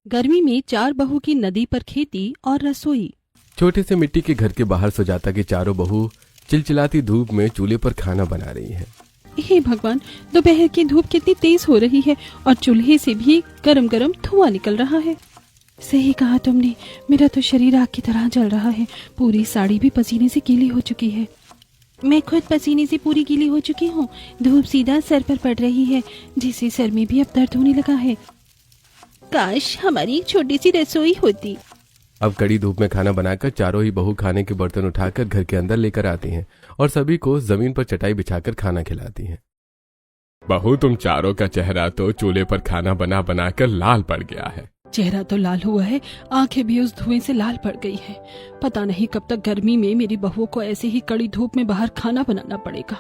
गर्मी में चार बहू की नदी पर खेती और रसोई। छोटे से मिट्टी के घर के बाहर सुजाता की चारों बहू चिलचिलाती धूप में चूल्हे पर खाना बना रही हैं। हे भगवान, दोपहर की धूप कितनी तेज हो रही है और चूल्हे से भी गरम गरम धुआं निकल रहा है। सही कहा तुमने, मेरा तो शरीर आग की तरह जल रहा है। पूरी साड़ी भी पसीने से गीली हो चुकी है। मैं खुद पसीने से पूरी गीली हो चुकी हूँ। धूप सीधा सर पर पड़ रही है, जिससे सर में भी अब दर्द होने लगा है। काश हमारी एक छोटी सी रसोई होती। अब कड़ी धूप में खाना बनाकर चारों ही बहू खाने के बर्तन उठाकर घर के अंदर लेकर आती हैं और सभी को जमीन पर चटाई बिछाकर खाना खिलाती हैं। बहू, तुम चारों का चेहरा तो चूल्हे पर खाना बना बनाकर लाल पड़ गया है। चेहरा तो लाल हुआ है, आंखें भी उस धुएं से लाल पड़ गई है। पता नहीं कब तक गर्मी में मेरी बहुओं को ऐसे ही कड़ी धूप में बाहर खाना बनाना पड़ेगा।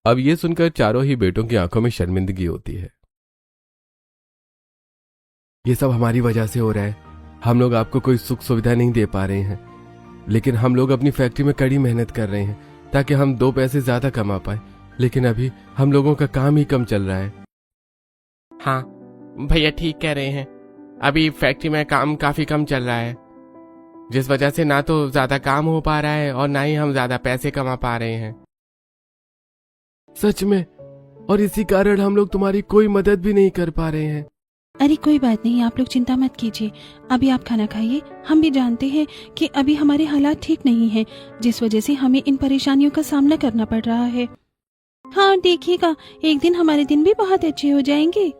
अब ये सुनकर चारों ही बेटों की आंखों में शर्मिंदगी होती है। ये सब हमारी वजह से हो रहा है। हम लोग आपको कोई सुख सुविधा नहीं दे पा रहे हैं, लेकिन हम लोग अपनी फैक्ट्री में कड़ी मेहनत कर रहे हैं ताकि हम 2 पैसे ज्यादा कमा पाए, लेकिन अभी हम लोगों का काम ही कम चल रहा है। हाँ भैया, ठीक कह रहे हैं। अभी फैक्ट्री में काम काफी कम चल रहा है, जिस वजह से ना तो ज्यादा काम हो पा रहा है और ना ही हम ज्यादा पैसे कमा पा रहे हैं। सच में, और इसी कारण हम लोग तुम्हारी कोई मदद भी नहीं कर पा रहे हैं। अरे कोई बात नहीं, आप लोग चिंता मत कीजिए। अभी आप खाना खाइए। हम भी जानते हैं कि अभी हमारे हालात ठीक नहीं हैं, जिस वजह से हमें इन परेशानियों का सामना करना पड़ रहा है। हाँ देखिएगा, एक दिन हमारे दिन भी बहुत अच्छे हो जाएंगे।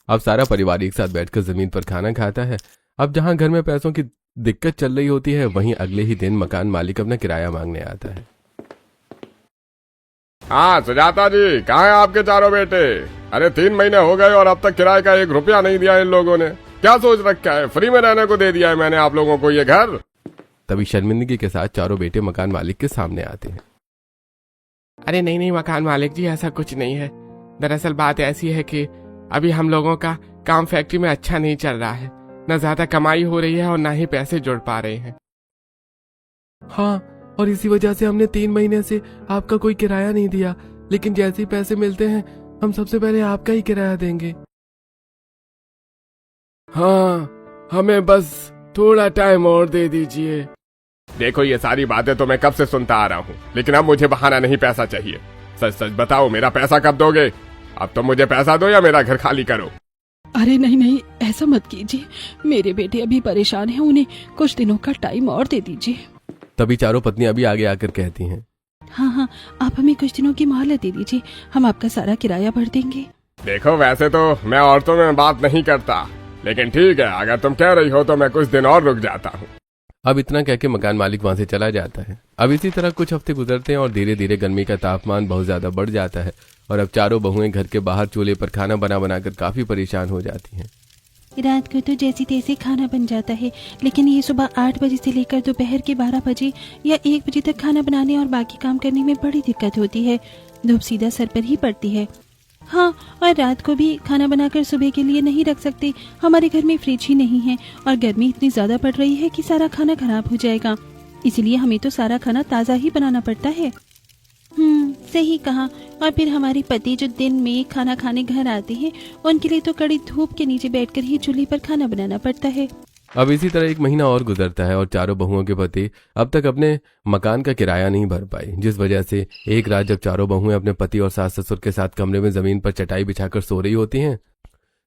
अब सारा परिवार एक साथ बैठकर जमीन पर खाना खाता है। अब जहाँ घर में पैसों की दिक्कत चल रही होती है, वहीं अगले ही दिन मकान मालिक अपना किराया मांगने आता है। हाँ सुजाता जी, कहाँ हैं आपके चारों बेटे? अरे 3 महीने हो गए और अब तक किराए का 1 रुपया नहीं दिया इन लोगों ने। क्या सोच रखा है? फ्री में रहने को दे दिया है मैंने आप लोगों को ये घर। तभी शर्मिंदगी के साथ चारों बेटे मकान मालिक के सामने आते हैं। अरे नहीं नहीं मकान मालिक जी, ऐसा कुछ नहीं है। दरअसल बात ऐसी है कि अभी हम लोगों का काम फैक्ट्री में अच्छा नहीं चल रहा है। न ज्यादा कमाई हो रही है और ना ही पैसे जुड़ पा रहे हैं। हाँ, और इसी वजह से हमने 3 महीने से आपका कोई किराया नहीं दिया, लेकिन जैसे ही पैसे मिलते हैं हम सबसे पहले आपका ही किराया देंगे। हाँ, हमें बस थोड़ा टाइम और दे दीजिए। देखो, ये सारी बातें तो मैं कब से सुनता आ रहा हूँ, लेकिन अब मुझे बहाना नहीं, पैसा चाहिए। सच सच बताओ, मेरा पैसा कब दोगे? अब तो मुझे पैसा दो या मेरा घर खाली करो। अरे नहीं नहीं, ऐसा मत कीजिए। मेरे बेटे अभी परेशान हैं, उन्हें कुछ दिनों का टाइम और दे दीजिए। तभी चारों पत्नियां भी आगे आकर कहती हैं, हाँ हाँ, आप हमें कुछ दिनों की मोहलत दे दीजिए, हम आपका सारा किराया भर देंगे। देखो, वैसे तो मैं औरतों में बात नहीं करता, लेकिन ठीक है, अगर तुम कह रही हो तो मैं कुछ दिन और रुक जाता हूँ। अब इतना कह के मकान मालिक वहां से चला जाता है। अब इसी तरह कुछ हफ्ते गुजरते हैं और धीरे धीरे गर्मी का तापमान बहुत ज्यादा बढ़ जाता है और अब चारों बहुएं घर के बाहर चूल्हे पर खाना बना बनाकर काफी परेशान हो जाती हैं। रात को तो जैसे तैसे खाना बन जाता है, लेकिन ये सुबह 8 बजे से लेकर दोपहर के 12 बजे या 1 बजे तक खाना बनाने और बाकी काम करने में बड़ी दिक्कत होती है। धूप सीधा सर पर ही पड़ती है। हाँ, और रात को भी खाना बनाकर सुबह के लिए नहीं रख सकते। हमारे घर में फ्रिज ही नहीं है और गर्मी इतनी ज्यादा पड़ रही है कि सारा खाना खराब हो जाएगा। इसलिए हमें तो सारा खाना ताज़ा ही बनाना पड़ता है। सही कहा। और फिर हमारे पति जो दिन में खाना खाने घर आते हैं, उनके लिए तो कड़ी धूप के नीचे बैठकर ही चूल्हे पर खाना बनाना पड़ता है। अब इसी तरह 1 महीना और गुजरता है और चारों बहुओं के पति अब तक अपने मकान का किराया नहीं भर पाए, जिस वजह से एक रात जब चारों बहुएं अपने पति और सास ससुर के साथ कमरे में जमीन पर चटाई बिछाकर सो रही होती हैं,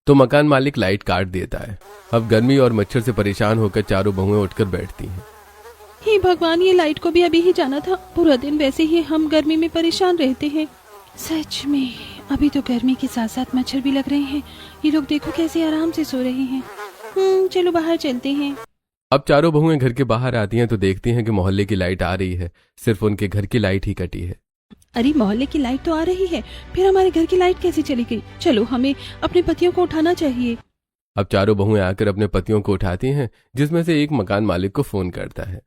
तो मकान मालिक लाइट काट देता है। अब गर्मी और मच्छर से परेशान होकर चारों बहुएं उठकर बैठती हैं। हे भगवान, ये लाइट को भी अभी ही जाना था। पूरा दिन वैसे ही हम गर्मी में परेशान रहते हैं। सच में अभी तो गर्मी के साथ साथ मच्छर भी लग रहे हैं। ये लोग देखो कैसे आराम से सो रहे हैं। चलो बाहर चलते हैं। अब चारों बहुएं घर के बाहर आती हैं तो देखती हैं कि मोहल्ले की लाइट आ रही है, सिर्फ उनके घर की लाइट ही कटी है। अरे मोहल्ले की लाइट तो आ रही है, फिर हमारे घर की लाइट कैसे चली गई? चलो हमें अपने पतियों को उठाना चाहिए। अब चारों बहुएं आकर अपने पतियों को उठाती हैं, जिसमें से एक मकान मालिक को फोन करता है।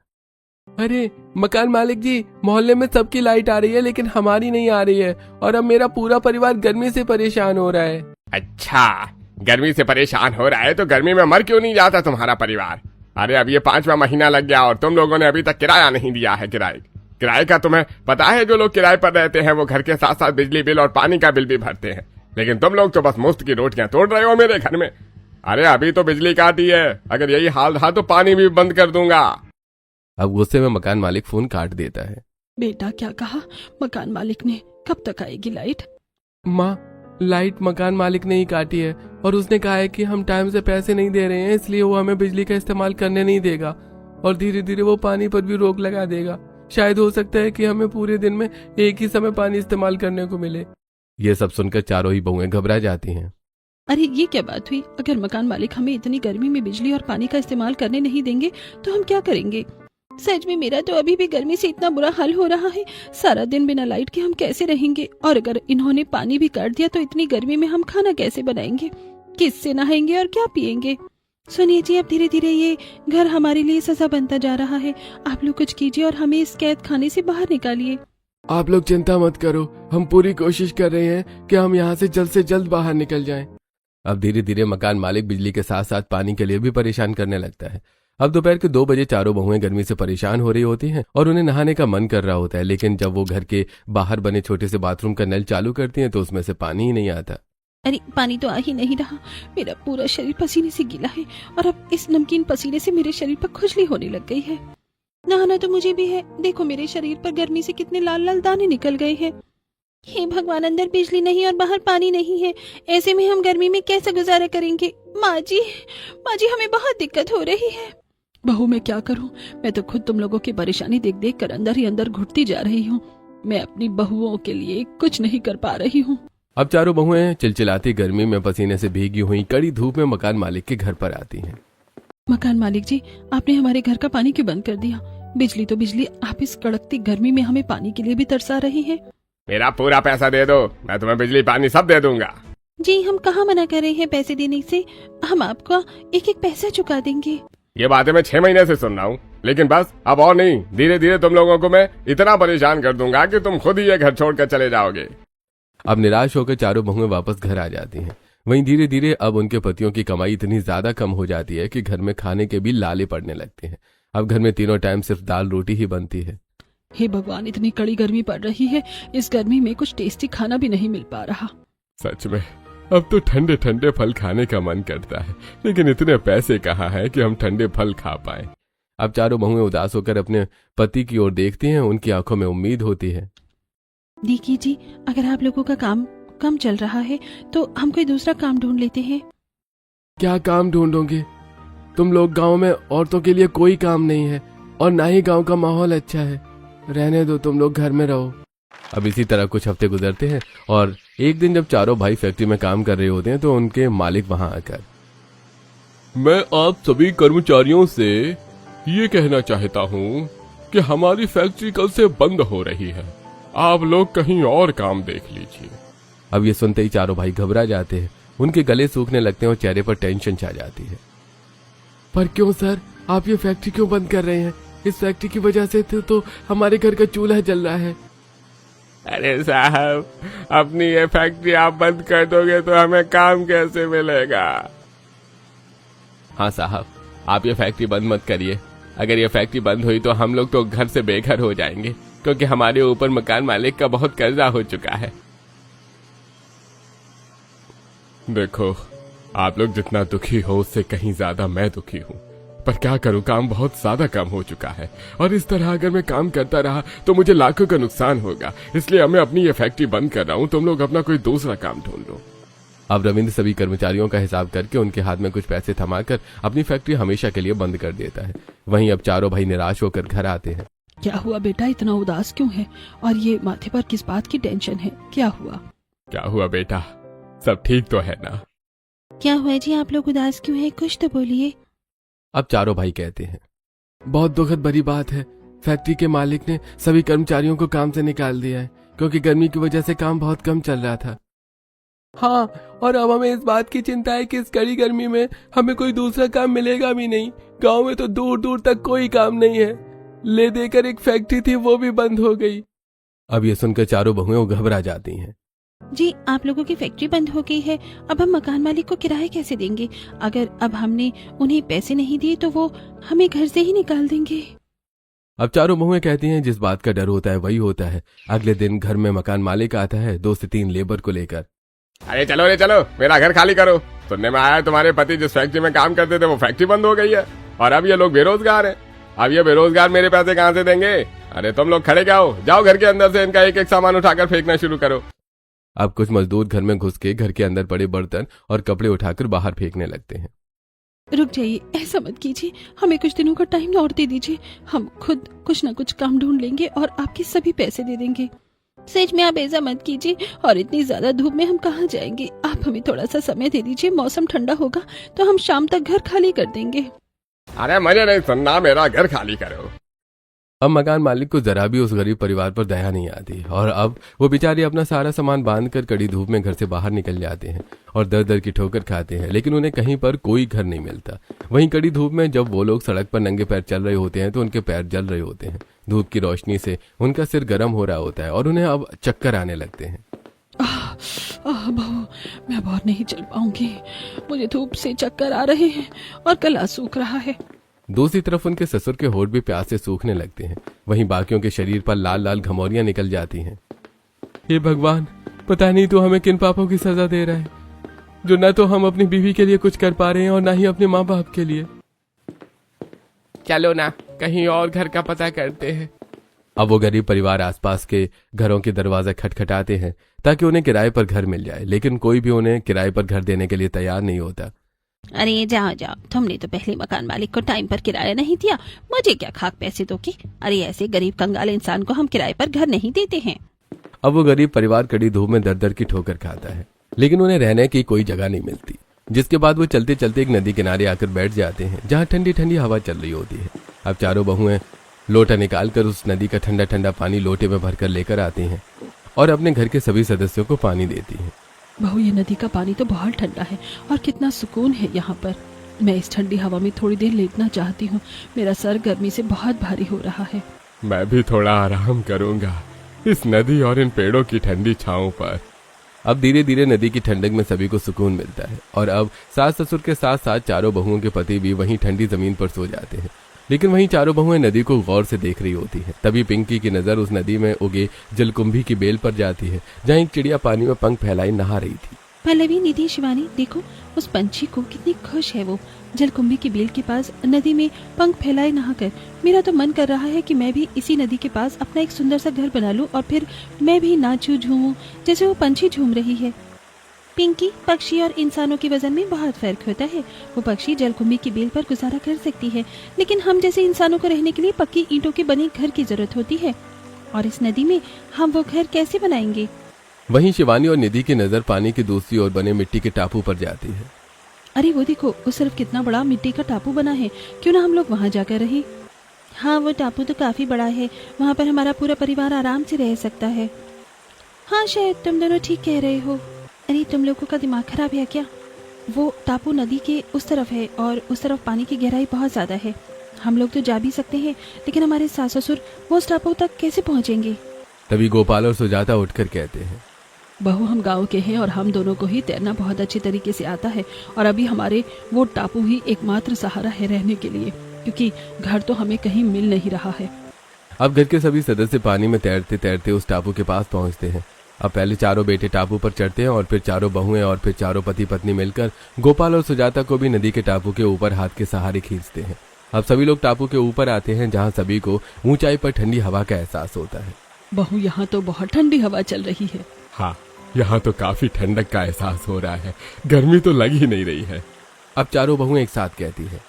अरे मकान मालिक जी, मोहल्ले में सबकी लाइट आ रही है लेकिन हमारी नहीं आ रही है और अब मेरा पूरा परिवार गर्मी से परेशान हो रहा है। अच्छा, गर्मी से परेशान हो रहा है तो गर्मी में मर क्यों नहीं जाता तुम्हारा परिवार? अरे अब ये 5वां महीना लग गया और तुम लोगों ने अभी तक किराया नहीं दिया है। किराए का तुम्हें पता है? जो लोग किराए पर रहते हैं वो घर के साथ साथ बिजली बिल और पानी का बिल भी भरते हैं, लेकिन तुम लोग तो बस मुफ्त की रोटियां तोड़ रहे हो मेरे घर में। अरे अभी तो बिजली काटी है, अगर यही हाल रहा तो पानी भी बंद कर दूंगा। अब गुस्से में मकान मालिक फोन काट देता है। बेटा क्या कहा मकान मालिक ने? कब तक आएगी लाइट? माँ, लाइट मकान मालिक ने ही काटी है और उसने कहा है कि हम टाइम से पैसे नहीं दे रहे हैं, इसलिए वो हमें बिजली का इस्तेमाल करने नहीं देगा और धीरे धीरे वो पानी पर भी रोक लगा देगा। शायद हो सकता है कि हमें पूरे दिन में एक ही समय पानी इस्तेमाल करने को मिले। ये सब सुनकर चारों ही बहुएं घबरा जाती हैं। अरे ये क्या बात हुई? अगर मकान मालिक हमें इतनी गर्मी में बिजली और पानी का इस्तेमाल करने नहीं देंगे तो हम क्या करेंगे? सच में मेरा तो अभी भी गर्मी से इतना बुरा हाल हो रहा है। सारा दिन बिना लाइट के हम कैसे रहेंगे? और अगर इन्होंने पानी भी काट दिया तो इतनी गर्मी में हम खाना कैसे बनाएंगे? किससे नहाएंगे और क्या पिएंगे? सुनिए जी, अब धीरे धीरे ये घर हमारे लिए सजा बनता जा रहा है। आप लोग कुछ कीजिए और हमें इस कैद खाने से बाहर निकालिए। आप लोग चिंता मत करो, हम पूरी कोशिश कर रहे हैं कि हम यहाँ से जल्द बाहर निकल जाएं। अब धीरे धीरे मकान मालिक बिजली के साथ साथ पानी के लिए भी परेशान करने लगता है। अब दोपहर के 2 बजे चारों बहुएं गर्मी से परेशान हो रही होती हैं और उन्हें नहाने का मन कर रहा होता है, लेकिन जब वो घर के बाहर बने छोटे से बाथरूम का नल चालू करती हैं तो उसमें से पानी ही नहीं आता। अरे पानी तो आ ही नहीं रहा। मेरा पूरा शरीर पसीने से गीला है और अब इस नमकीन पसीने से मेरे शरीर पर खुजली होने लग गई है। नहाना तो मुझे भी है। देखो मेरे शरीर पर गर्मी से कितने लाल लाल दाने निकल गए हैं। हे भगवान, अंदर बिजली नहीं और बाहर पानी नहीं है। ऐसे में हम गर्मी में कैसे गुजारा करेंगे? माँ जी हमें बहुत दिक्कत हो रही है। बहू मैं क्या करूं? मैं तो खुद तुम लोगों की परेशानी देख देख कर अंदर ही अंदर घुटती जा रही हूँ। मैं अपनी बहुओं के लिए कुछ नहीं कर पा रही हूँ। अब चारों बहुएं चिलचिलाती गर्मी में पसीने से भीगी हुई कड़ी धूप में मकान मालिक के घर पर आती हैं। मकान मालिक जी, आपने हमारे घर का पानी क्यों बंद कर दिया? बिजली तो बिजली, आप इस कड़कती गर्मी में हमें पानी के लिए भी तरसा रही हैं। मेरा पूरा पैसा दे दो, मैं तुम्हें बिजली पानी सब दे दूंगा। जी हम कहाँ मना कर रहे हैं पैसे देने से। हम आपका एक एक पैसा चुका देंगे। ये बातें मैं 6 महीने से सुन रहा हूँ, लेकिन बस अब और नहीं। धीरे धीरे तुम लोगों को मैं इतना परेशान कर दूंगा कि तुम खुद ही ये घर छोड़कर चले जाओगे। अब निराश होकर चारों बहुएं वापस घर आ जाती हैं। वहीं धीरे धीरे अब उनके पतियों की कमाई इतनी ज्यादा कम हो जाती है कि घर में खाने के भी लाले पड़ने लगते हैं। अब घर में तीनों टाइम सिर्फ दाल रोटी ही बनती है। हे भगवान, इतनी कड़ी गर्मी पड़ रही है, इस गर्मी में कुछ टेस्टी खाना भी नहीं मिल पा रहा। सच में अब तो ठंडे ठंडे फल खाने का मन करता है, लेकिन इतने पैसे कहाँ हैं कि हम ठंडे फल खा पाए। अब चारों बहुएं उदास होकर अपने पति की ओर देखती हैं। उनकी आंखों में उम्मीद होती है। देखिए जी, अगर आप लोगों का काम कम चल रहा है तो हम कोई दूसरा काम ढूंढ लेते हैं। क्या काम ढूंढोगे? तुम लोग गांव में औरतों के लिए कोई काम नहीं है और ना ही गांव का माहौल अच्छा है। रहने दो, तुम लोग घर में रहो। अब इसी तरह कुछ हफ्ते गुजरते हैं और एक दिन जब चारों भाई फैक्ट्री में काम कर रहे होते हैं तो उनके मालिक वहां आकर, मैं आप सभी कर्मचारियों से ये कहना चाहता हूँ कि हमारी फैक्ट्री कल से बंद हो रही है। आप लोग कहीं और काम देख लीजिए। अब ये सुनते ही चारों भाई घबरा जाते हैं। उनके गले सूखने लगते हैं और चेहरे पर टेंशन छा जाती है। पर क्यों सर, आप ये फैक्ट्री क्यों बंद कर रहे हैं? इस फैक्ट्री की वजह से तो हमारे घर का चूल्हा जल रहा है। अरे साहब, अपनी ये फैक्ट्री आप बंद कर दोगे तो हमें काम कैसे मिलेगा? हाँ साहब, आप ये फैक्ट्री बंद मत करिए। अगर ये फैक्ट्री बंद हुई तो हम लोग तो घर से बेघर हो जाएंगे, क्योंकि हमारे ऊपर मकान मालिक का बहुत कर्जा हो चुका है। देखो, आप लोग जितना दुखी हो उससे कहीं ज्यादा मैं दुखी हूँ। पर क्या करूँ, काम बहुत ज्यादा कम हो चुका है और इस तरह अगर मैं काम करता रहा तो मुझे लाखों का नुकसान होगा। इसलिए मैं अपनी ये फैक्ट्री बंद कर रहा हूँ। तुम लोग अपना कोई दूसरा काम ढूंढ लो। अब रविंद्र सभी कर्मचारियों का हिसाब करके उनके हाथ में कुछ पैसे थमाकर अपनी फैक्ट्री हमेशा के लिए बंद कर देता है। वहीं अब चारों भाई निराश होकर घर आते हैं। क्या हुआ बेटा, इतना उदास क्यों है? और ये माथे पर किस बात की टेंशन है? क्या हुआ? क्या हुआ बेटा, सब ठीक तो है ना? क्या हुआ जी, आप लोग उदास क्यों हैं? कुछ तो बोलिए। अब चारों भाई कहते हैं, बहुत दुखद भरी बात है। फैक्ट्री के मालिक ने सभी कर्मचारियों को काम से निकाल दिया है, क्योंकि गर्मी की वजह से काम बहुत कम चल रहा था। हाँ, और अब हमें इस बात की चिंता है कि इस कड़ी गर्मी में हमें कोई दूसरा काम मिलेगा भी नहीं। गांव में तो दूर दूर तक कोई काम नहीं है। ले देकर एक फैक्ट्री थी, वो भी बंद हो गई। अब ये सुनकर चारों बहुएं घबरा जाती हैं। जी, आप लोगों की फैक्ट्री बंद हो गई है, अब हम मकान मालिक को किराया कैसे देंगे? अगर अब हमने उन्हें पैसे नहीं दिए तो वो हमें घर से ही निकाल देंगे। अब चारों बहुएं कहती हैं, जिस बात का डर होता है वही होता है। अगले दिन घर में मकान मालिक आता है 2 से 3 लेबर को लेकर। अरे चलो रे चलो, मेरा घर खाली करो। सुनने में आया है तुम्हारे पति जिस फैक्ट्री में काम करते थे वो फैक्ट्री बंद हो गई है और अब ये लोग बेरोजगार हैं। अब ये बेरोजगार मेरे पैसे कहाँ से देंगे? अरे तुम लोग खड़े क्या हो, जाओ घर के अंदर से इनका एक एक सामान उठाकर फेंकना शुरू करो। अब कुछ मजदूर घर में घुस के घर के अंदर पड़े बर्तन और कपड़े उठाकर बाहर फेंकने लगते हैं। रुक जाइए, ऐसा मत कीजिए, हमें कुछ दिनों का टाइम और दे दीजिए। हम खुद कुछ न कुछ काम ढूंढ लेंगे और आपके सभी पैसे दे देंगे। सच में आप ऐसा मत कीजिए, और इतनी ज्यादा धूप में हम कहाँ जाएंगे। आप हमें थोड़ा सा समय दे दीजिए, मौसम ठंडा होगा तो हम शाम तक घर खाली कर देंगे। अरे मुझे नहीं सुनना, मेरा घर खाली करो। अब मकान मालिक को जरा भी उस गरीब परिवार पर दया नहीं आती और अब वो बेचारे अपना सारा सामान बांधकर कड़ी धूप में घर से बाहर निकल जाते हैं और दर दर की ठोकर खाते हैं, लेकिन उन्हें कहीं पर कोई घर नहीं मिलता। वहीं कड़ी धूप में जब वो लोग सड़क पर नंगे पैर चल रहे होते हैं तो उनके पैर जल रहे होते हैं। धूप की रोशनी से उनका सिर गर्म हो रहा होता है और उन्हें अब चक्कर आने लगते हैं। बहू, मैं अब और नहीं चल पाऊंगी, मुझे धूप से चक्कर आ रहे हैं और गला सूख रहा है। दूसरी तरफ उनके ससुर के होठ भी प्यास से सूखने लगते हैं। वहीं बाकियों के शरीर पर लाल लाल घमौरियां निकल जाती हैं। हे भगवान, पता नहीं तो हमें किन पापों की सजा दे रहा है, जो न तो हम अपनी बीवी के लिए कुछ कर पा रहे हैं और न ही अपने माँ बाप के लिए। चलो ना, कहीं और घर का पता करते हैं। अब वो गरीब परिवार आसपास के घरों के दरवाजे खटखटाते हैं ताकि उन्हें किराए पर घर मिल जाए, लेकिन कोई भी उन्हें किराए पर घर देने के लिए तैयार नहीं होता। अरे जाओ जाओ, तुमने तो पहले मकान मालिक को टाइम पर किराया नहीं दिया, मुझे क्या खाक पैसे दो की। अरे ऐसे गरीब कंगाल इंसान को हम किराए पर घर नहीं देते हैं। अब वो गरीब परिवार कड़ी धूप में दर दर की ठोकर खाता है, लेकिन उन्हें रहने की कोई जगह नहीं मिलती। जिसके बाद वो चलते चलते एक नदी किनारे आकर बैठ जाते हैं जहाँ ठंडी ठंडी हवा चल रही होती है। अब चारों बहुएं लोटा निकालकर उस नदी का ठंडा ठंडा पानी लोटे में भरकर लेकर आती हैं और अपने घर के सभी सदस्यों को पानी देती हैं। बहू, ये नदी का पानी तो बहुत ठंडा है और कितना सुकून है यहाँ पर। मैं इस ठंडी हवा में थोड़ी देर लेटना चाहती हूँ, मेरा सर गर्मी से बहुत भारी हो रहा है। मैं भी थोड़ा आराम करूंगा इस नदी और इन पेड़ों की ठंडी छांव पर। अब धीरे धीरे नदी की ठंडक में सभी को सुकून मिलता है और अब सास ससुर के साथ साथ चारों बहुओं के पति भी वहीं ठंडी जमीन पर सो जाते हैं। लेकिन वहीं चारों बहुएं नदी को गौर से देख रही होती हैं। तभी पिंकी की नजर उस नदी में उगे जलकुंभी की बेल पर जाती है जहाँ एक चिड़िया पानी में पंख फैलाई नहा रही थी। पल्लवी, निधि, शिवानी, देखो उस पंछी को, कितनी खुश है वो जलकुंभी की बेल के पास नदी में पंख फैलाए नहाकर। मेरा तो मन कर रहा है कि मैं भी इसी नदी के पास अपना एक सुंदर सा घर बना लूं और फिर मैं भी नाचूं झूमूं जैसे वो पंछी झूम रही है। पिंकी, पक्षी और इंसानों के वजन में बहुत फर्क होता है। वो पक्षी जलकुंभी की बेल पर गुजारा कर सकती है, लेकिन हम जैसे इंसानों को रहने के लिए पक्की ईंटों के बने घर की जरूरत होती है, और इस नदी में हम वो घर कैसे बनाएंगे? वहीं शिवानी और निधि की नजर पानी की दूसरी ओर बने मिट्टी के टापू पर जाती है। अरे वो देखो, उस तरफ कितना बड़ा मिट्टी का टापू बना है, क्यों ना हम लोग वहाँ जाकर रहे। हाँ, वो टापू तो काफी बड़ा है, वहाँ पर हमारा पूरा परिवार आराम से रह सकता है। हाँ, शायद तुम दोनों ठीक कह रहे हो। अरे तुम लोगों का दिमाग खराब है क्या? वो टापू नदी के उस तरफ है और उस तरफ पानी की गहराई बहुत ज्यादा है। हम लोग तो जा भी सकते हैं, लेकिन हमारे सास ससुर वो उस टापू तक कैसे पहुँचेंगे? तभी गोपाल और सुजाता उठकर कहते हैं, बहू, हम गांव के हैं और हम दोनों को ही तैरना बहुत अच्छे तरीके से आता है, और अभी हमारे वो टापू ही एकमात्र सहारा है रहने के लिए, क्योंकि घर तो हमें कहीं मिल नहीं रहा है। अब घर के सभी सदस्य पानी में तैरते तैरते उस टापू के पास पहुंचते हैं। अब पहले चारों बेटे टापू पर चढ़ते हैं और फिर चारों बहुएं और फिर चारों पति पत्नी मिलकर गोपाल और सुजाता को भी नदी के टापू के ऊपर हाथ के सहारे खींचते हैं। अब सभी लोग टापू के ऊपर आते हैं जहाँ सभी को ऊंचाई पर ठंडी हवा का एहसास होता है। बहू, यहाँ तो बहुत ठंडी हवा चल रही है। हाँ, यहाँ तो काफी ठंडक का एहसास हो रहा है, गर्मी तो लग ही नहीं रही है। अब चारों बहुएं एक साथ कहती हैं,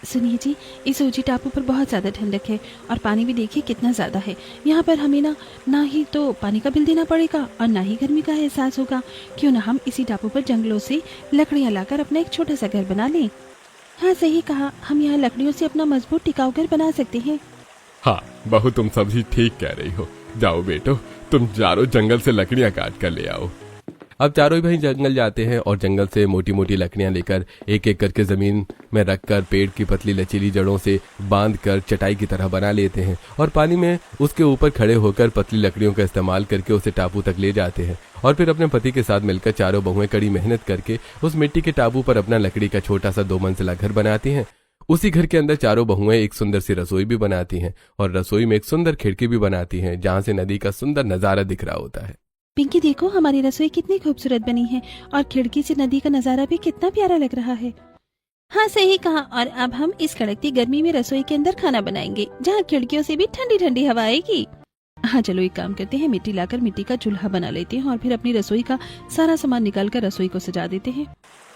सुनिए जी, इस ऊंची टापू पर बहुत ज्यादा ठंडक है और पानी भी देखिए कितना ज्यादा है। यहाँ पर हमें ना ही तो पानी का बिल देना पड़ेगा और ना ही गर्मी का एहसास होगा। क्यों ना हम इसी टापू पर जंगलों से लकड़ियाँ लाकर अपना एक छोटा सा घर बना लें। हाँ, सही कहा, हम यहाँ लकड़ियों से अपना मजबूत टिकाऊ घर बना सकते हैं। हाँ बहू, तुम सभी ठीक कह रही हो। जाओ बेटो, तुम चारों जंगल से लकड़ियाँ काट कर ले आओ। अब चारों भाई जंगल जाते हैं और जंगल से मोटी मोटी लकड़ियां लेकर एक एक करके जमीन में रखकर पेड़ की पतली लचीली जड़ों से बांधकर चटाई की तरह बना लेते हैं और पानी में उसके ऊपर खड़े होकर पतली लकड़ियों का इस्तेमाल करके उसे टापू तक ले जाते हैं। और फिर अपने पति के साथ मिलकर चारों बहुएं कड़ी मेहनत करके उस मिट्टी के टापू पर अपना लकड़ी का छोटा सा 2 मंजिला घर बनाती हैं। उसी घर के अंदर चारों बहुएं एक सुंदर सी रसोई भी बनाती हैं और रसोई में एक सुंदर खिड़की भी बनाती हैं जहां से नदी का सुंदर नजारा दिख रहा होता है। पिंकी देखो, हमारी रसोई कितनी खूबसूरत बनी है और खिड़की से नदी का नजारा भी कितना प्यारा लग रहा है। हाँ सही कहा। और अब हम इस कड़कती गर्मी में रसोई के अंदर खाना बनाएंगे, जहाँ खिड़कियों से भी ठंडी ठंडी हवा आएगी। हाँ चलो एक काम करते हैं, मिट्टी लाकर मिट्टी का चूल्हा बना लेते हैं और फिर अपनी रसोई का सारा सामान निकालकर रसोई को सजा देते हैं।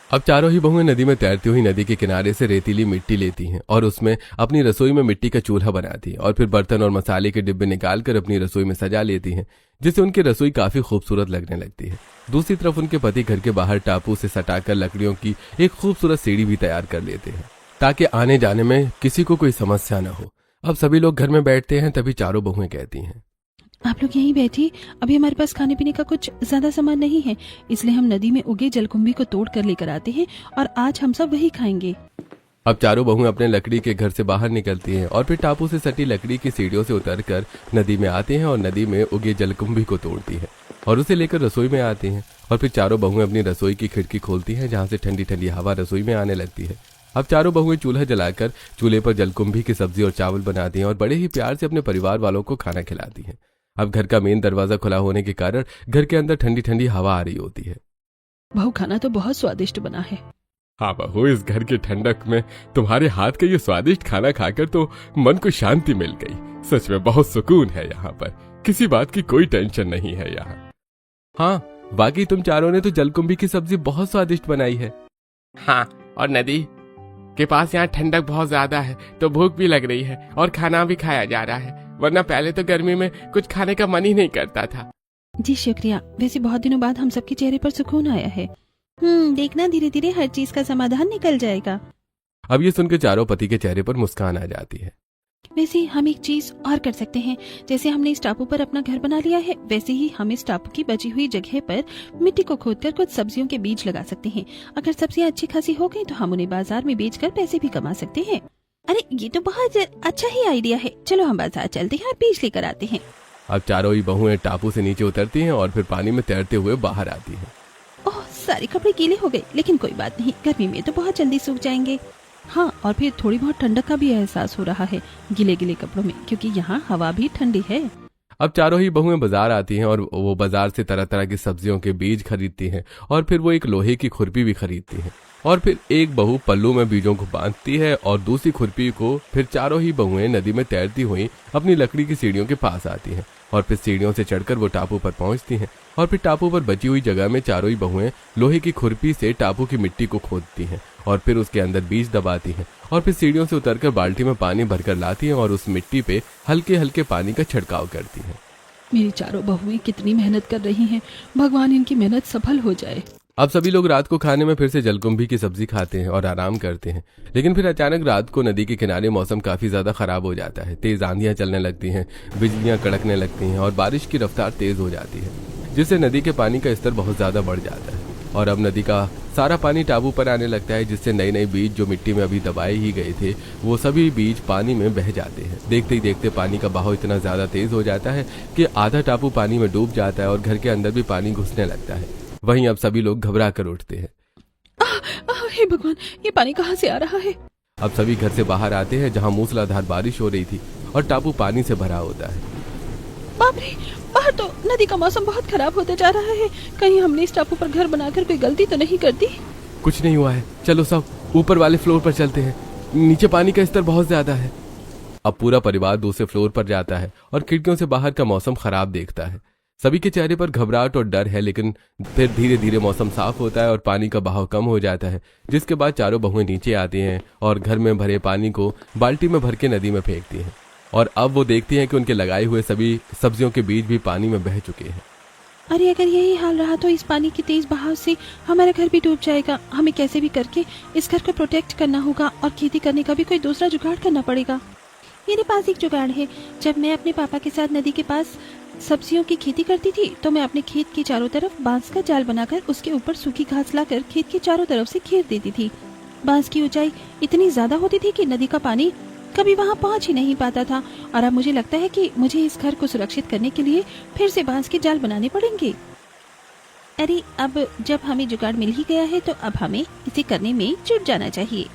अब चारों ही बहुएं नदी में तैरती हुई नदी के किनारे से रेतीली मिट्टी लेती हैं और उसमें अपनी रसोई में मिट्टी का चूल्हा बनाती हैं और फिर बर्तन और मसाले के डिब्बे निकालकर अपनी रसोई में सजा लेती हैं, जिससे उनकी रसोई काफी खूबसूरत लगने लगती है। दूसरी तरफ उनके पति घर के बाहर टापू से सटाकर लकड़ियों की एक खूबसूरत सीढ़ी भी तैयार कर लेते हैं ताकि आने जाने में किसी को कोई समस्या न हो। अब सभी लोग घर में बैठते हैं, तभी चारों बहुएं कहती हैं, आप लोग यहीं बैठिए, अभी हमारे पास खाने पीने का कुछ ज्यादा सामान नहीं है, इसलिए हम नदी में उगे जलकुंभी को तोड़ कर लेकर आते हैं और आज हम सब वही खाएंगे। अब चारों बहुएं अपने लकड़ी के घर से बाहर निकलती हैं और फिर टापू से सटी लकड़ी की सीढ़ियों से उतरकर नदी में आते हैं और नदी में उगे जलकुंभी को तोड़ती हैं और उसे लेकर रसोई में आती हैं और फिर चारों बहुएं अपनी रसोई की खिड़की खोलती हैं, जहां से ठंडी ठंडी हवा रसोई में आने लगती है। अब चारों बहुएं चूल्हा जलाकर चूल्हे पर जलकुंभी की सब्जी और चावल बनाती हैं और बड़े ही प्यार से अपने परिवार वालों को खाना खिलाती हैं। अब घर का मेन दरवाजा खुला होने के कारण घर के अंदर ठंडी ठंडी हवा आ रही होती है। बहू खाना तो बहुत स्वादिष्ट बना है। हाँ बहू, इस घर की ठंडक में तुम्हारे हाथ का ये स्वादिष्ट खाना खाकर तो मन को शांति मिल गई। सच में बहुत सुकून है यहाँ पर, किसी बात की कोई टेंशन नहीं है यहाँ। हाँ बाकी तुम चारों ने तो जलकुंभी की सब्जी बहुत स्वादिष्ट बनाई है। हाँ, और नदी के पास यहाँ ठंडक बहुत ज्यादा है तो भूख भी लग रही है और खाना भी खाया जा रहा है, वरना पहले तो गर्मी में कुछ खाने का मन ही नहीं करता था। जी शुक्रिया, वैसे बहुत दिनों बाद हम सबके चेहरे पर सुकून आया है। देखना धीरे धीरे हर चीज का समाधान निकल जाएगा। अब ये सुनकर चारों पति के चेहरे पर मुस्कान आ जाती है। वैसे हम एक चीज और कर सकते हैं, जैसे हमने इस टापू पर अपना घर बना लिया है, वैसे ही हम इस टापू की बची हुई जगह पर मिट्टी को खोदकर कुछ सब्जियों के बीज लगा सकते हैं। अगर सब्जियां अच्छी खासी हो गई तो हम उन्हें बाजार में बेचकर पैसे भी कमा सकते हैं। अरे ये तो बहुत अच्छा ही आइडिया है, चलो हम बाजार चलते हैं और बीज लेकर आते हैं। अब चारों ही बहुएं टापू से नीचे उतरती हैं और फिर पानी में तैरते हुए बाहर आती हैं। ओह सारे कपड़े गीले हो गए, लेकिन कोई बात नहीं, गर्मी में तो बहुत जल्दी सूख जाएंगे। हाँ, और फिर थोड़ी बहुत ठंडक का भी एहसास हो रहा है गीले गीले कपड़ों में, क्योंकि यहाँ हवा भी ठंडी है। अब चारों ही बहुएं बाजार आती हैं और वो बाजार से तरह तरह की सब्जियों के बीज खरीदती हैं और फिर वो एक लोहे की खुरपी भी खरीदती हैं और फिर एक बहू पल्लू में बीजों को बांधती है और दूसरी खुरपी को फिर चारों ही बहुएं नदी में तैरती हुई अपनी लकड़ी की सीढ़ियों के पास आती हैं और फिर सीढ़ियों से चढ़कर वो टापू पर पहुंचती हैं और फिर टापू पर बची हुई जगह में चारों ही बहुएं लोहे की खुरपी से टापू की मिट्टी को खोदती हैं और फिर उसके अंदर बीज दबाती हैं और फिर सीढ़ियों से उतरकर बाल्टी में पानी भरकर लाती हैं और उस मिट्टी पे हल्के हल्के पानी का छिड़काव करती हैं। मेरी चारों बहुएं कितनी मेहनत कर रही हैं, भगवान इनकी मेहनत सफल हो जाए। अब सभी लोग रात को खाने में फिर से जलकुंभी की सब्जी खाते हैं और आराम करते हैं, लेकिन फिर अचानक रात को नदी के किनारे मौसम काफी ज्यादा खराब हो जाता है। तेज आंधियां चलने लगती हैं, बिजलियां कड़कने लगती हैं और बारिश की रफ्तार तेज हो जाती है, जिससे नदी के पानी का स्तर बहुत ज्यादा बढ़ जाता है और अब नदी का सारा पानी टापू पर आने लगता है, जिससे नए नए बीज जो मिट्टी में अभी दबाए ही गए थे वो सभी बीज पानी में बह जाते हैं। देखते ही देखते पानी का बहाव इतना ज्यादा तेज हो जाता है कि आधा टापू पानी में डूब जाता है और घर के अंदर भी पानी घुसने लगता है। वहीं अब सभी लोग घबरा कर उठते हैं। हे भगवान, ये पानी कहाँ से आ रहा है? अब सभी घर से बाहर आते हैं जहाँ मूसलाधार बारिश हो रही थी और टापू पानी से भरा होता है। बाप रे, बाहर तो नदी का मौसम बहुत खराब होता जा रहा है, कहीं हमने इस टापू पर घर बनाकर कोई गलती तो नहीं कर दी? कुछ नहीं हुआ है, चलो सब ऊपर वाले फ्लोर पर चलते हैं, नीचे पानी का स्तर बहुत ज्यादा है। अब पूरा परिवार दूसरे फ्लोर पर जाता है और खिड़कियों से बाहर का मौसम खराब देखता है। सभी के चेहरे पर घबराहट और डर है, लेकिन फिर धीरे धीरे मौसम साफ होता है और पानी का बहाव कम हो जाता है, जिसके बाद चारों बहुएं नीचे आती हैं और घर में भरे पानी को बाल्टी में भर के नदी में फेंकती हैं और अब वो देखती हैं कि उनके लगाए हुए सभी सब्जियों के बीज भी पानी में बह चुके हैं। अरे अगर यही हाल रहा तो इस पानी के तेज बहाव से हमारा घर भी डूब जाएगा। हमें कैसे भी करके इस घर को प्रोटेक्ट करना होगा और खेती करने का भी कोई दूसरा जुगाड़ करना पड़ेगा। मेरे पास एक जुगाड़ है। जब मैं अपने पापा के साथ नदी के पास सब्जियों की खेती करती थी तो मैं अपने खेत के चारों तरफ बांस का जाल बनाकर उसके ऊपर सूखी घास लाकर खेत के चारों तरफ से घेर देती थी। बांस की ऊंचाई इतनी ज्यादा होती थी कि नदी का पानी कभी वहां पहुंच ही नहीं पाता था और अब मुझे लगता है कि मुझे इस घर को सुरक्षित करने के लिए फिर से बांस के जाल बनाने पड़ेंगे। अरे अब जब हमें जुगाड़ मिल ही गया है तो अब हमें इसे करने में जुट जाना चाहिए।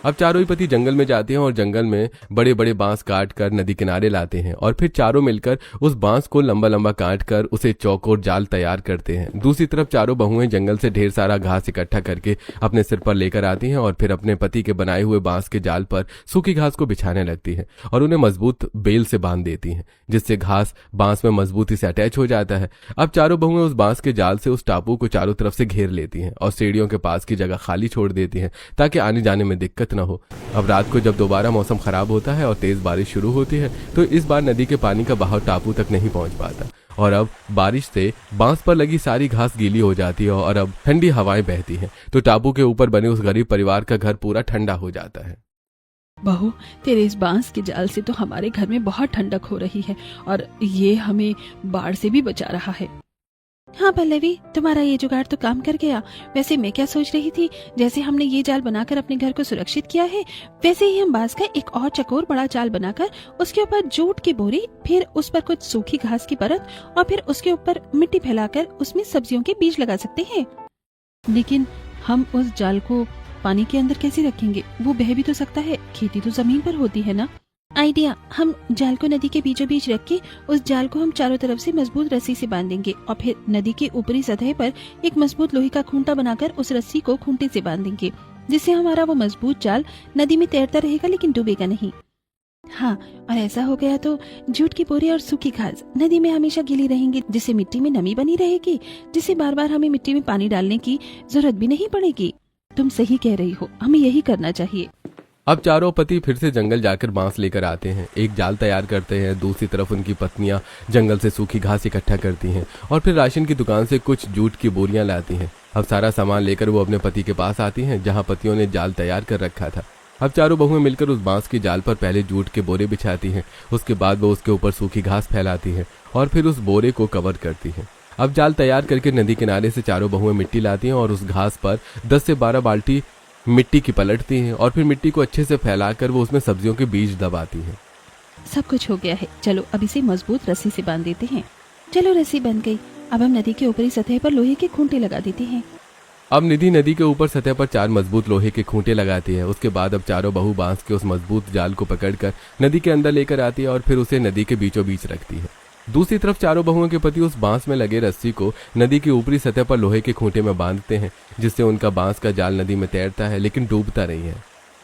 अब चारों ही पति जंगल में जाते हैं और जंगल में बड़े बड़े बांस काट कर नदी किनारे लाते हैं और फिर चारों मिलकर उस बांस को लंबा लंबा काट कर उसे चौकोर जाल तैयार करते हैं। दूसरी तरफ चारों बहुएं जंगल से ढेर सारा घास इकट्ठा करके अपने सिर पर लेकर आती हैं और फिर अपने पति के बनाए हुए बांस के जाल पर सूखी घास को बिछाने लगती हैं और उन्हें मजबूत बेल से बांध देती हैं, जिससे घास बांस में मजबूती से अटैच हो जाता है। अब चारों बहुएं उस बांस के जाल से उस टापू को चारों तरफ से घेर लेती हैं और सीढ़ियों के पास की जगह खाली छोड़ देती हैं ताकि आने जाने में दिक्कत न हो। अब रात को जब दोबारा मौसम खराब होता है और तेज बारिश शुरू होती है तो इस बार नदी के पानी का बहाव टापू तक नहीं पहुंच पाता और अब बारिश से बांस पर लगी सारी घास गीली हो जाती है और अब ठंडी हवाएं बहती हैं तो टापू के ऊपर बने उस गरीब परिवार का घर पूरा ठंडा हो जाता है। बहू, तेरे इस बांस के जाल से तो हमारे घर में बहुत ठंडक हो रही है और ये हमें बाढ़ से भी बचा रहा है। हाँ पल्लवी, तुम्हारा ये जुगाड़ तो काम कर गया। वैसे मैं क्या सोच रही थी, जैसे हमने ये जाल बनाकर अपने घर को सुरक्षित किया है, वैसे ही हम बांस का एक और चकोर बड़ा जाल बनाकर उसके ऊपर जूट की बोरी, फिर उस पर कुछ सूखी घास की परत और फिर उसके ऊपर मिट्टी फैलाकर उसमें सब्जियों के बीज लगा सकते हैं। लेकिन हम उस जाल को पानी के अंदर कैसे रखेंगे? वो बह भी तो सकता है, खेती तो जमीन पर होती है ना। आइडिया, हम जाल को नदी के बीचों बीच रख के उस जाल को हम चारों तरफ से मजबूत रस्सी से बांधेंगे और फिर नदी के ऊपरी सतह पर एक मजबूत लोहे का खूंटा बनाकर उस रस्सी को खूंटे से बांधेंगे, जिससे हमारा वो मजबूत जाल नदी में तैरता रहेगा लेकिन डूबेगा नहीं। हाँ, और ऐसा हो गया तो जूट की बोरी और सूखी घास नदी में हमेशा गीली रहेंगी, जिससे मिट्टी में नमी बनी रहेगी, जिससे बार बार हमें मिट्टी में पानी डालने की जरूरत भी नहीं पड़ेगी। तुम सही कह रही हो, हमें यही करना चाहिए। अब चारों पति फिर से जंगल जाकर बांस लेकर आते हैं, एक जाल तैयार करते हैं। दूसरी तरफ उनकी पत्नियां जंगल से सूखी घास इकट्ठा करती हैं और फिर राशन की दुकान से कुछ जूट की बोरियां लाती हैं। अब सारा सामान लेकर वो अपने पति के पास आती हैं जहां पतियों ने जाल तैयार कर रखा था। अब चारों बहुएं मिलकर उस बांस के जाल पर पहले जूट के बोरे बिछाती हैं, उसके बाद वो उसके ऊपर सूखी घास फैलाती हैं और फिर उस बोरे को कवर करती हैं। अब जाल तैयार करके नदी किनारे से चारों बहुएं मिट्टी लाती हैं और उस घास पर 10 से 12 बाल्टी मिट्टी की पलटती हैं और फिर मिट्टी को अच्छे से फैलाकर वो उसमें सब्जियों के बीज दबाती हैं। सब कुछ हो गया है, चलो अब इसे मजबूत रस्सी से बांध देते हैं। चलो, रस्सी बन गई। अब हम नदी के ऊपरी सतह पर लोहे के खूंटे लगा देते हैं। अब निधि नदी के ऊपर सतह पर 4 मजबूत लोहे के खूंटे लगाती है। उसके बाद अब चारों बहू बांस के उस मजबूत जाल को पकड़कर नदी के अंदर लेकर आती है और फिर उसे नदी के बीचों बीच रखती है। दूसरी तरफ चारों बहुओं के पति उस बांस में लगे रस्सी को नदी की ऊपरी सतह पर लोहे के खूंटे में बांधते हैं, जिससे उनका बांस का जाल नदी में तैरता है लेकिन डूबता नहीं है।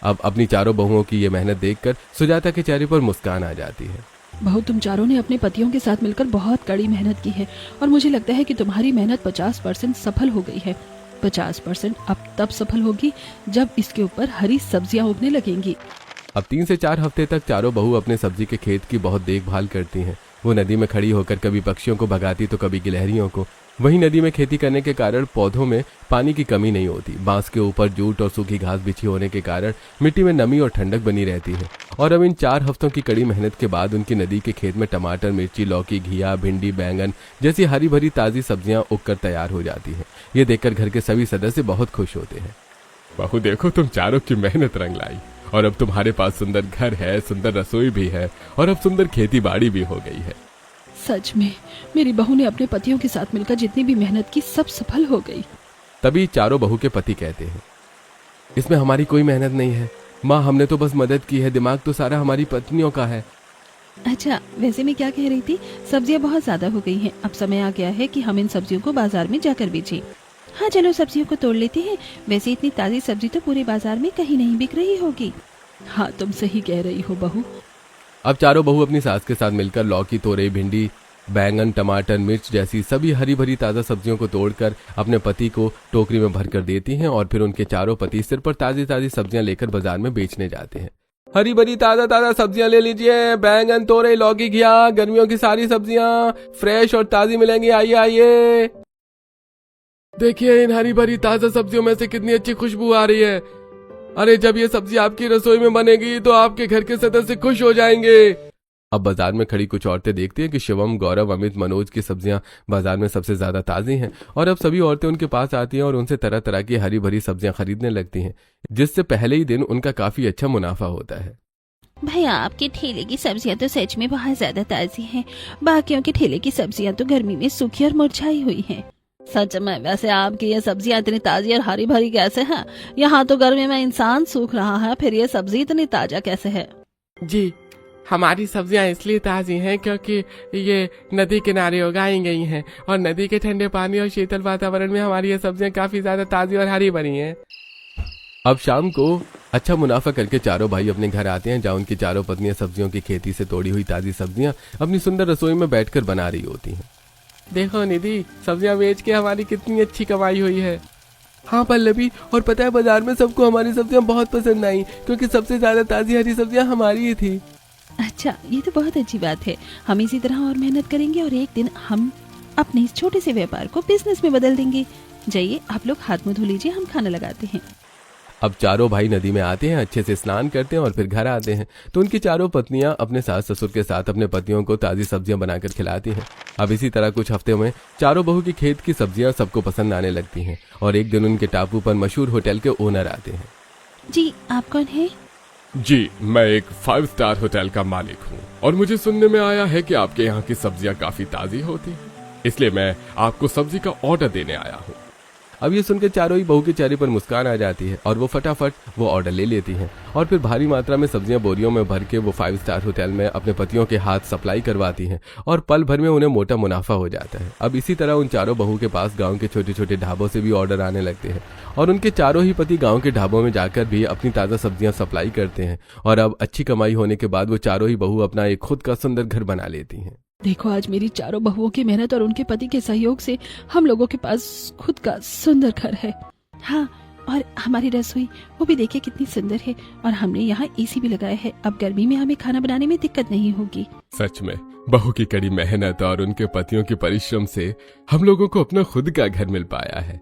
अब अपनी चारों बहुओं की ये मेहनत देखकर सुजाता के चेहरे पर मुस्कान आ जाती है। बहू, तुम चारों ने अपने पतियों के साथ मिलकर बहुत कड़ी मेहनत की है और मुझे लगता है कि तुम्हारी मेहनत 50% सफल हो गई है। 50% अब तब सफल होगी जब इसके ऊपर हरी सब्जियां उगने लगेंगी। अब 3 से 4 हफ्ते तक चारों बहू अपने सब्जी के खेत की बहुत देखभाल करती हैं। वो नदी में खड़ी होकर कभी पक्षियों को भगाती तो कभी गिलहरियों को। वहीं नदी में खेती करने के कारण पौधों में पानी की कमी नहीं होती। बांस के ऊपर जूट और सूखी घास बिछी होने के कारण मिट्टी में नमी और ठंडक बनी रहती है। और अब इन 4 हफ्तों की कड़ी मेहनत के बाद उनकी नदी के खेत में टमाटर, मिर्ची, लौकी, घिया, भिंडी, बैंगन जैसी हरी भरी ताजी सब्जियां उगकर तैयार हो जाती हैं। ये देखकर घर के सभी सदस्य बहुत खुश होते हैं। बहू देखो, तुम चारों की मेहनत रंग लाई और अब तुम्हारे पास सुंदर घर है, सुंदर रसोई भी है और अब सुंदर खेती बाड़ी भी हो गई है। सच में मेरी बहू ने अपने पतियों के साथ मिलकर जितनी भी मेहनत की सब सफल हो गई। तभी चारों बहू के पति कहते हैं, इसमें हमारी कोई मेहनत नहीं है माँ, हमने तो बस मदद की है, दिमाग तो सारा हमारी पत्नियों का है। अच्छा, वैसे मैं क्या कह रही थी, सब्जियां बहुत ज्यादा हो गई हैं। अब समय आ गया है कि हम इन सब्जियों को बाजार में जाकर बेचें। हाँ चलो, सब्जियों को तोड़ लेते हैं। वैसे इतनी ताजी सब्जी तो पूरे बाजार में कहीं नहीं बिक रही होगी। हाँ, तुम सही कह रही हो बहू। अब चारों बहू अपनी सास के साथ मिलकर लौकी, तोरई, भिंडी, बैंगन, टमाटर, मिर्च जैसी सभी हरी भरी ताजा सब्जियों को तोड़कर अपने पति को टोकरी में भरकर देती हैं और फिर उनके चारों पति सिर पर ताजी ताजी सब्जियां लेकर बाजार में बेचने जाते हैं। हरी भरी ताजा ताजा सब्जियां ले लीजिए, बैंगन, तोरई, लौकी, घिया, गर्मियों की सारी सब्जियां फ्रेश और ताजी मिलेंगी, आइए आइए। देखिए, इन हरी भरी ताजा सब्जियों में से कितनी अच्छी खुशबू आ रही है। अरे, जब ये सब्जी आपकी रसोई में बनेगी तो आपके घर के सदस्य खुश हो जाएंगे। अब बाजार में खड़ी कुछ औरतें देखती हैं कि शिवम, गौरव, अमित, मनोज की सब्जियां बाजार में सबसे ज्यादा ताजी हैं और अब सभी औरतें उनके पास आती हैं और उनसे तरह तरह की हरी भरी सब्जियां खरीदने लगती हैं, जिससे पहले ही दिन उनका काफी अच्छा मुनाफा होता है। भैया, आपके ठेले की सब्जियां तो सच में बहुत ज्यादा ताजी हैं। बाकियों के ठेले की सब्जियां तो गर्मी में सूखी और मुरझाई हुई हैं। सच में वैसे आपकी ये सब्जियां इतनी ताजी और हरी भरी कैसे हैं? यहाँ तो गर्मी में इंसान सूख रहा है, फिर ये सब्जी इतनी ताजा कैसे है? जी, हमारी सब्जियां इसलिए ताजी हैं क्योंकि ये नदी किनारे उगाई गई हैं और नदी के ठंडे पानी और शीतल वातावरण में हमारी ये सब्जियां काफी ज्यादा ताजी और हरी भरी हैं। अब शाम को अच्छा मुनाफा करके चारों भाई अपने घर आते हैं, जहाँ उनकी चारों पत्नियां सब्जियों की खेती से तोड़ी हुई ताजी सब्जियां अपनी सुंदर रसोई में बैठकर बना रही होती हैं। देखो निधि, सब्जियां बेच के हमारी कितनी अच्छी कमाई हुई है। हाँ पल्लवी, और पता है बाजार में सबको हमारी सब्जियां बहुत पसंद आई, क्योंकि सबसे ज्यादा ताजी हरी सब्जियां हमारी ही थी। अच्छा, ये तो बहुत अच्छी बात है। हम इसी तरह और मेहनत करेंगे और एक दिन हम अपने इस छोटे से व्यापार को बिजनेस में बदल देंगे। जाइए आप लोग हाथ मुंह धो लीजिए, हम खाना लगाते हैं। अब चारों भाई नदी में आते हैं, अच्छे से स्नान करते हैं और फिर घर आते हैं तो उनकी चारों पत्नियां अपने सास ससुर के साथ अपने पतियों को ताजी सब्जियां बनाकर खिलाती हैं। अब इसी तरह कुछ हफ्ते में चारों बहू की खेत की सब्जियां सबको पसंद आने लगती हैं और एक दिन उनके टापू पर मशहूर होटल के ओनर आते हैं। जी, आप कौन है? जी, मैं एक 5 स्टार होटल का मालिक हूँ और मुझे सुनने में आया है कि आपके यहाँ की सब्जियां काफी ताजी होती हैं, इसलिए मैं आपको सब्जी का ऑर्डर देने आया हूँ। अब ये सुनकर चारों ही बहू के चेहरे पर मुस्कान आ जाती है और वो फटाफट वो ऑर्डर ले लेती हैं और फिर भारी मात्रा में सब्जियां बोरियों में भर के वो 5 स्टार होटल में अपने पतियों के हाथ सप्लाई करवाती हैं और पल भर में उन्हें मोटा मुनाफा हो जाता है। अब इसी तरह उन चारों बहू के पास गांव के छोटे छोटे ढाबों से भी ऑर्डर आने लगते हैं और उनके चारों ही पति गाँव के ढाबों में जाकर भी अपनी ताज़ा सब्जियां सप्लाई करते हैं और अब अच्छी कमाई होने के बाद वो चारों ही बहू अपना एक खुद का सुंदर घर बना लेती हैं। देखो, आज मेरी चारों बहुओं की मेहनत और उनके पति के सहयोग से हम लोगों के पास खुद का सुंदर घर है। हाँ, और हमारी रसोई वो भी देखिए कितनी सुंदर है और हमने यहाँ एसी भी लगाया है। अब गर्मी में हमें खाना बनाने में दिक्कत नहीं होगी। सच में बहू की कड़ी मेहनत और उनके पतियों के परिश्रम से हम लोगों को अपना खुद का घर मिल पाया है।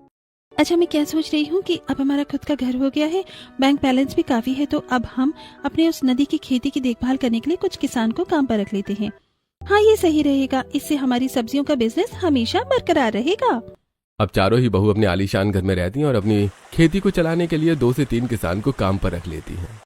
अच्छा, मैं क्या सोच रही हूँ कि अब हमारा खुद का घर हो गया है, बैंक बैलेंस भी काफी है, तो अब हम अपने उस नदी की खेती की देखभाल करने के लिए कुछ किसान को काम पर रख लेते हैं। हाँ, ये सही रहेगा। इससे हमारी सब्जियों का बिजनेस हमेशा बरकरार रहेगा। अब चारों ही बहू अपने आलीशान घर में रहती हैं और अपनी खेती को चलाने के लिए 2 से 3 किसान को काम पर रख लेती हैं।